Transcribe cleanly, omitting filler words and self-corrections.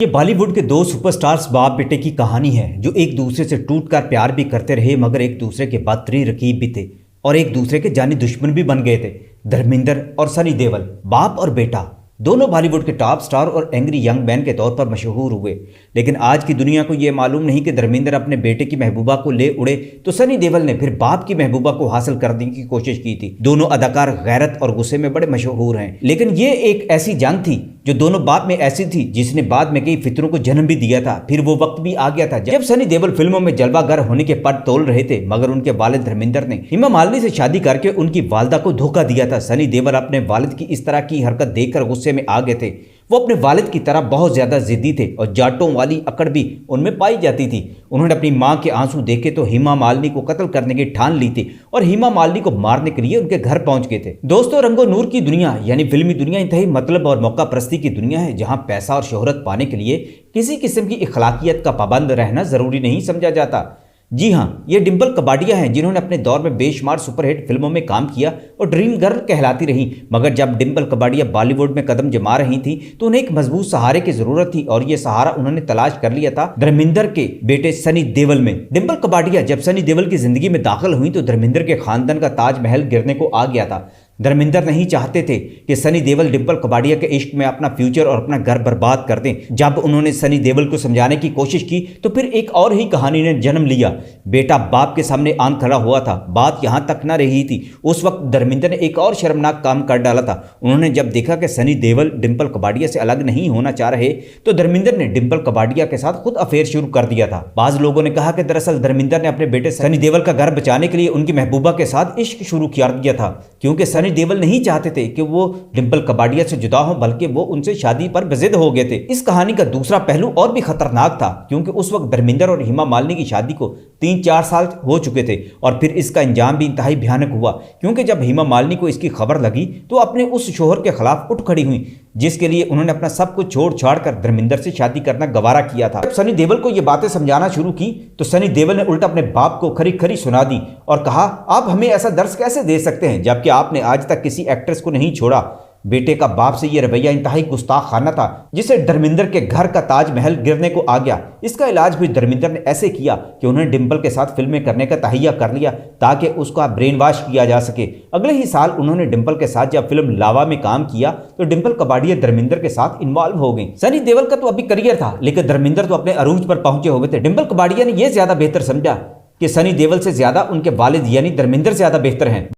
ये बॉलीवुड के दो सुपरस्टार्स बाप बेटे की कहानी है जो एक दूसरे से टूटकर प्यार भी करते रहे मगर एक दूसरे के बदतरीन रकीब भी थे और एक दूसरे के जानी दुश्मन भी बन गए थे। धर्मेंद्र और सनी देओल, बाप और बेटा, दोनों बॉलीवुड के टॉप स्टार और एंग्री यंग मैन के तौर पर मशहूर हुए। लेकिन आज की दुनिया को यह मालूम नहीं कि धर्मेंद्र अपने बेटे की महबूबा को ले उड़े तो सनी देओल ने फिर बाप की महबूबा को हासिल करने की कोशिश की थी। दोनों अदाकार गैरत और गुस्से में बड़े मशहूर हैं, लेकिन ये एक ऐसी जंग थी जो दोनों बाप में ऐसी थी जिसने बाद में कई फितरों को जन्म भी दिया था। फिर वो वक्त भी आ गया था जब सनी देओल फिल्मों में जलवागर होने के पद तोल रहे थे, मगर उनके वालिद धर्मेंद्र ने हेमा मालिनी से शादी करके उनकी वालदा को धोखा दिया था। सनी देओल अपने वालिद की इस तरह की हरकत देखकर गुस्से में आ गए थे। वो अपने वालिद की तरह बहुत ज्यादा जिद्दी थे और जाटों वाली अकड़ भी उनमें पाई जाती थी। उन्होंने अपनी मां के आंसू देखे तो हेमा मालिनी को कत्ल करने की ठान ली थी और हेमा मालिनी को मारने के लिए उनके घर पहुंच गए थे। दोस्तों, रंगो नूर की दुनिया यानी फिल्मी दुनिया इंतहाई मतलब और मौका परस्ती की दुनिया है, जहां पैसा और शोहरत पाने के लिए किसी किस्म की इखलाकियत का पाबंद रहना जरूरी नहीं समझा जाता। जी हाँ, ये डिंपल कपाड़िया हैं जिन्होंने अपने दौर में बेशुमार सुपरहिट फिल्मों में काम किया और ड्रीम गर्ल कहलाती रहीं। मगर जब डिंपल कपाड़िया बॉलीवुड में कदम जमा रही थी तो उन्हें एक मजबूत सहारे की जरूरत थी और ये सहारा उन्होंने तलाश कर लिया था धर्मेंद्र के बेटे सनी देओल में। डिंपल कपाड़िया जब सनी देओल की जिंदगी में दाखिल हुई तो धर्मेंद्र के खानदान का ताजमहल गिरने को आ गया था। धर्मेंद्र नहीं चाहते थे कि सनी देओल डिंपल कपाड़िया के इश्क में अपना फ्यूचर और अपना घर बर्बाद कर दें। जब उन्होंने सनी देओल को समझाने की कोशिश की तो फिर एक और ही कहानी ने जन्म लिया। बेटा बाप के सामने आन खड़ा हुआ था, बात यहां तक न रही थी। उस वक्त धर्मेंद्र ने एक और शर्मनाक काम कर डाला था। उन्होंने जब देखा कि सनी देओल डिंपल कपाड़िया से अलग नहीं होना चाह रहे तो धर्मेंद्र ने डिंपल कपाड़िया के साथ खुद अफेयर शुरू कर दिया था। बाज लोगों ने कहा कि दरअसल धर्मेंद्र ने अपने बेटे सनी देओल का घर बचाने के लिए उनकी महबूबा के साथ इश्क शुरू कर दिया था, क्योंकि सनी देओल नहीं चाहते थे कि वो डिंपल कपाड़िया से जुदा हो, बल्कि वो उनसे शादी पर बेजिद हो गए थे। इस कहानी का दूसरा पहलू और भी खतरनाक था, क्योंकि उस वक्त धर्मेंद्र और हेमा मालिनी की शादी को 3-4 साल हो चुके थे और फिर इसका अंजाम भी इंतहाई भयानक हुआ, क्योंकि जब हेमा मालिनी को इसकी खबर लगी तो अपने उस शोहर के खिलाफ उठ खड़ी हुई जिसके लिए उन्होंने अपना सब कुछ छोड़ छाड़ कर धर्मेंद्र से शादी करना गवारा किया था। जब सनी देओल को ये बातें समझाना शुरू की तो सनी देओल ने उल्टा अपने बाप को खरी खरी सुना दी और कहा, आप हमें ऐसा दर्द कैसे दे सकते हैं जबकि आपने आज तक किसी एक्ट्रेस को नहीं छोड़ा। बेटे का बाप से यह रवैया इंतहाई गुस्ताखाना था जिससे धर्मेंद्र के घर का ताजमहल गिरने को आ गया। इसका इलाज भी धर्मेंद्र ने ऐसे किया कि उन्होंने डिंपल के साथ फिल्में करने का तहैया कर लिया ताकि उसका ब्रेन वॉश किया जा सके। अगले ही साल उन्होंने डिंपल के साथ जब फिल्म लावा में काम किया तो डिंपल कपाड़िया धर्मेंद्र के साथ इन्वॉल्व हो गई। सनी देओल का तो अभी करियर था, लेकिन धर्मेंद्र तो अपने अरूज पर पहुंचे हुए थे। डिंपल कपाड़िया ने यह ज्यादा बेहतर समझा कि सनी देओल से ज्यादा उनके वालिद यानी धर्मेंद्र ज्यादा बेहतर हैं।